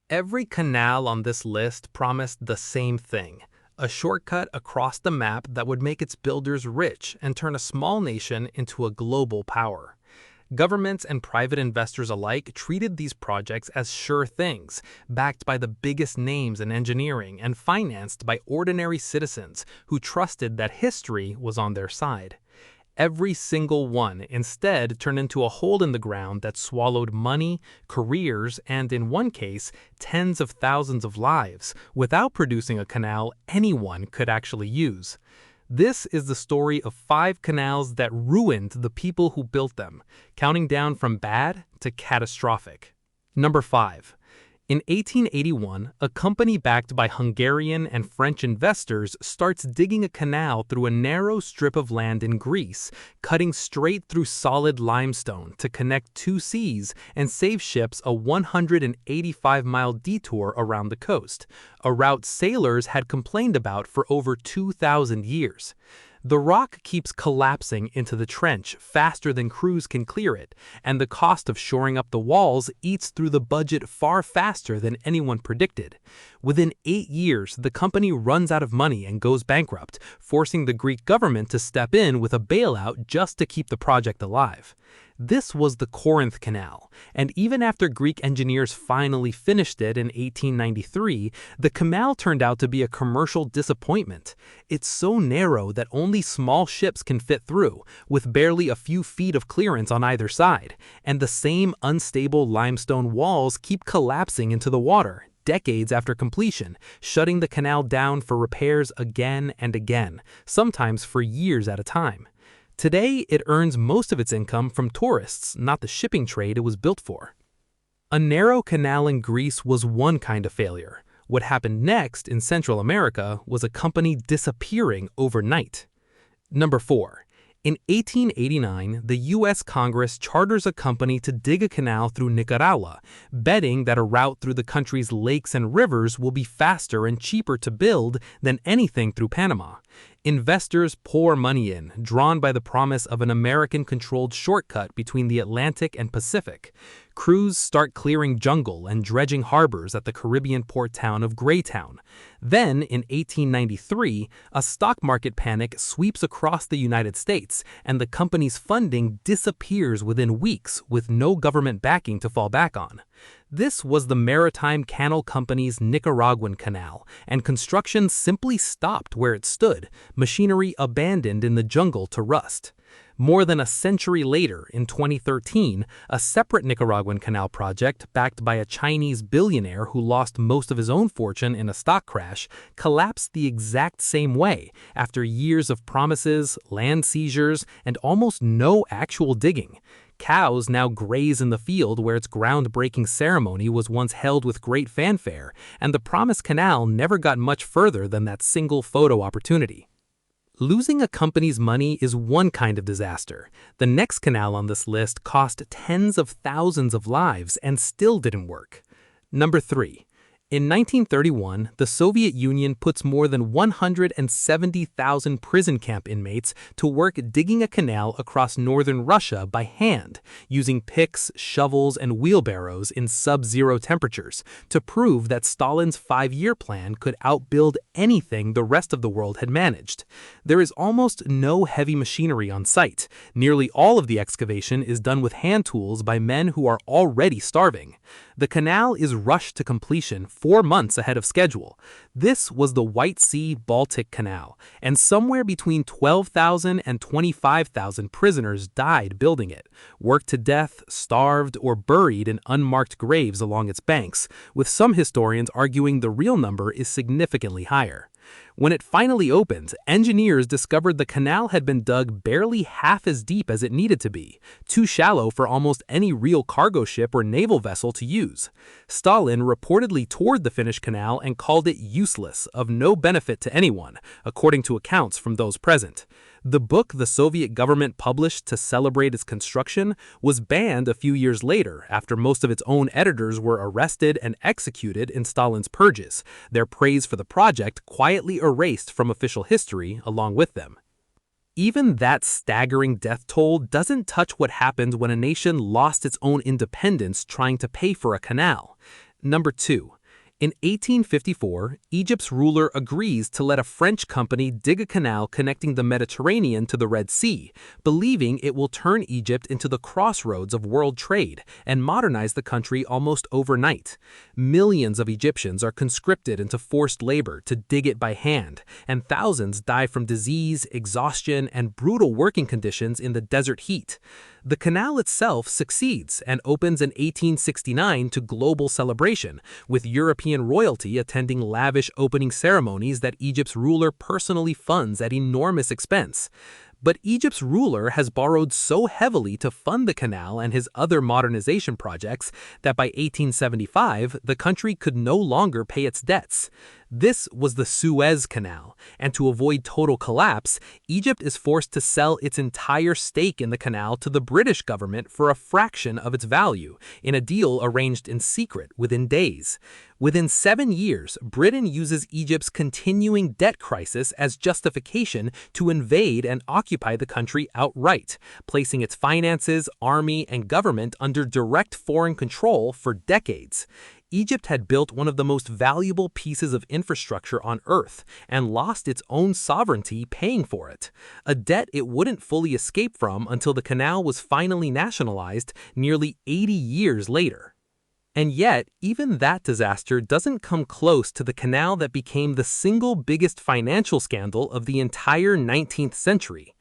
Every canal on this list promised the same thing, a shortcut across the map that would make its builders rich and turn a small nation into a global power. Governments and private investors alike treated these projects as sure things, backed by the biggest names in engineering and financed by ordinary citizens who trusted that history was on their side. Every single one instead turned into a hole in the ground that swallowed money, careers, and in one case, tens of thousands of lives, without producing a canal anyone could actually use. This is the story of 5 canals that ruined the people who built them, counting down from bad to catastrophic. Number 5. In 1881, a company backed by Hungarian and French investors starts digging a canal through a narrow strip of land in Greece, cutting straight through solid limestone to connect 2 seas and save ships a 185-mile detour around the coast, a route sailors had complained about for over 2,000 years. The rock keeps collapsing into the trench faster than crews can clear it, and the cost of shoring up the walls eats through the budget far faster than anyone predicted. Within 8 years, the company runs out of money and goes bankrupt, forcing the Greek government to step in with a bailout just to keep the project alive. This was the Corinth Canal, and even after Greek engineers finally finished it in 1893, the canal turned out to be a commercial disappointment. It's so narrow that only small ships can fit through, with barely a few feet of clearance on either side, and the same unstable limestone walls keep collapsing into the water decades after completion, shutting the canal down for repairs again and again, sometimes for years at a time. Today, it earns most of its income from tourists, not the shipping trade it was built for. A narrow canal in Greece was one kind of failure. What happened next in Central America was a company disappearing overnight. Number 4. In 1889, the U.S. Congress charters a company to dig a canal through Nicaragua, betting that a route through the country's lakes and rivers will be faster and cheaper to build than anything through Panama. Investors pour money in, drawn by the promise of an American-controlled shortcut between the Atlantic and Pacific. Crews start clearing jungle and dredging harbors at the Caribbean port town of Greytown. Then, in 1893, a stock market panic sweeps across the United States, and the company's funding disappears within weeks with no government backing to fall back on. This was the Maritime Canal Company's Nicaraguan Canal, and construction simply stopped where it stood, machinery abandoned in the jungle to rust. More than a century later, in 2013, a separate Nicaraguan canal project, backed by a Chinese billionaire who lost most of his own fortune in a stock crash, collapsed the exact same way after years of promises, land seizures, and almost no actual digging. Cows now graze in the field where its groundbreaking ceremony was once held with great fanfare, and the promised canal never got much further than that single photo opportunity. Losing a company's money is one kind of disaster. The next canal on this list cost tens of thousands of lives and still didn't work. Number 3. In 1931, the Soviet Union puts more than 170,000 prison camp inmates to work digging a canal across northern Russia by hand, using picks, shovels, and wheelbarrows in sub-zero temperatures to prove that Stalin's 5-year plan could outbuild anything the rest of the world had managed. There is almost no heavy machinery on site. Nearly all of the excavation is done with hand tools by men who are already starving. The canal is rushed to completion 4 months ahead of schedule. This was the White Sea-Baltic Canal, and somewhere between 12,000 and 25,000 prisoners died building it, worked to death, starved, or buried in unmarked graves along its banks, with some historians arguing the real number is significantly higher. When it finally opened, engineers discovered the canal had been dug barely half as deep as it needed to be, too shallow for almost any real cargo ship or naval vessel to use. Stalin reportedly toured the finished canal and called it useless, of no benefit to anyone, according to accounts from those present. The book the Soviet government published to celebrate its construction was banned a few years later after most of its own editors were arrested and executed in Stalin's purges, their praise for the project quietly erased from official history along with them. Even that staggering death toll doesn't touch what happened when a nation lost its own independence trying to pay for a canal. Number 2. In 1854, Egypt's ruler agrees to let a French company dig a canal connecting the Mediterranean to the Red Sea, believing it will turn Egypt into the crossroads of world trade and modernize the country almost overnight. Millions of Egyptians are conscripted into forced labor to dig it by hand, and thousands die from disease, exhaustion, and brutal working conditions in the desert heat. The canal itself succeeds and opens in 1869 to global celebration, with European royalty attending lavish opening ceremonies that Egypt's ruler personally funds at enormous expense. But Egypt's ruler has borrowed so heavily to fund the canal and his other modernization projects that by 1875, the country could no longer pay its debts. This was the Suez Canal, and to avoid total collapse, Egypt is forced to sell its entire stake in the canal to the British government for a fraction of its value, in a deal arranged in secret within days. Within 7 years, Britain uses Egypt's continuing debt crisis as justification to invade and occupy the country outright, placing its finances, army, and government under direct foreign control for decades. Egypt had built one of the most valuable pieces of infrastructure on Earth and lost its own sovereignty paying for it, a debt it wouldn't fully escape from until the canal was finally nationalized nearly 80 years later. And yet, even that disaster doesn't come close to the canal that became the single biggest financial scandal of the entire 19th century.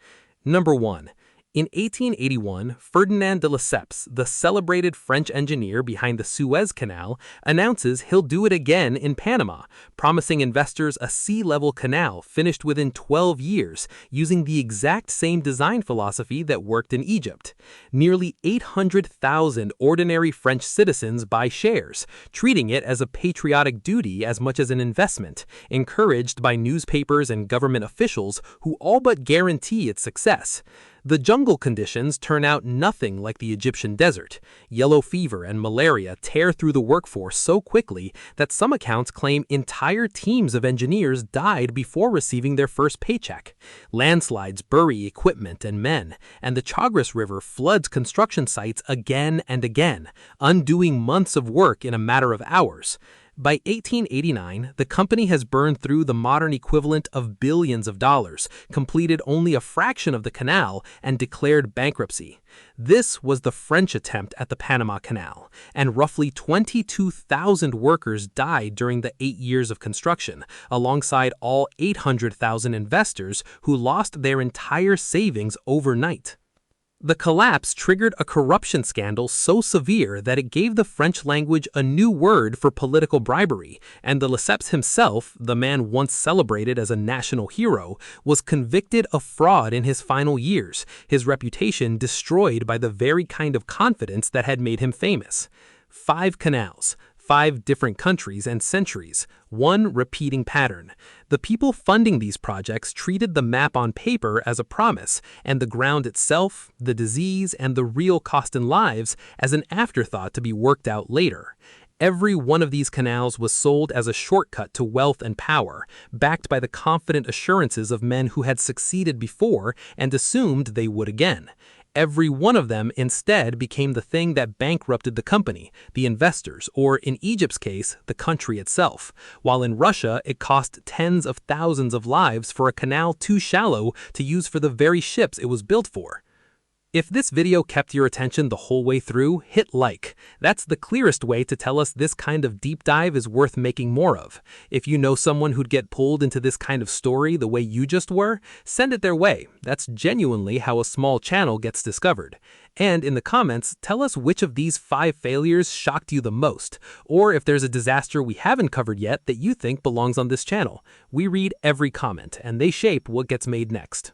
Number 1. In 1881, Ferdinand de Lesseps, the celebrated French engineer behind the Suez Canal, announces he'll do it again in Panama, promising investors a sea-level canal finished within 12 years, using the exact same design philosophy that worked in Egypt. Nearly 800,000 ordinary French citizens buy shares, treating it as a patriotic duty as much as an investment, encouraged by newspapers and government officials who all but guarantee its success. The jungle conditions turn out nothing like the Egyptian desert. Yellow fever and malaria tear through the workforce so quickly that some accounts claim entire teams of engineers died before receiving their first paycheck. Landslides bury equipment and men, and the Chagres River floods construction sites again and again, undoing months of work in a matter of hours. By 1889, the company has burned through the modern equivalent of billions of dollars, completed only a fraction of the canal, and declared bankruptcy. This was the French attempt at the Panama Canal, and roughly 22,000 workers died during the 8 years of construction, alongside all 800,000 investors who lost their entire savings overnight. The collapse triggered a corruption scandal so severe that it gave the French language a new word for political bribery, and de Lesseps himself, the man once celebrated as a national hero, was convicted of fraud in his final years, his reputation destroyed by the very kind of confidence that had made him famous. 5 canals. 5 different countries and centuries, one repeating pattern. The people funding these projects treated the map on paper as a promise, and the ground itself, the disease, and the real cost in lives as an afterthought to be worked out later. Every one of these canals was sold as a shortcut to wealth and power, backed by the confident assurances of men who had succeeded before and assumed they would again. Every one of them instead became the thing that bankrupted the company, the investors, or in Egypt's case, the country itself, while in Russia it cost tens of thousands of lives for a canal too shallow to use for the very ships it was built for. If this video kept your attention the whole way through, hit like. That's the clearest way to tell us this kind of deep dive is worth making more of. If you know someone who'd get pulled into this kind of story the way you just were, send it their way. That's genuinely how a small channel gets discovered. And in the comments, tell us which of these 5 failures shocked you the most, or if there's a disaster we haven't covered yet that you think belongs on this channel. We read every comment, and they shape what gets made next.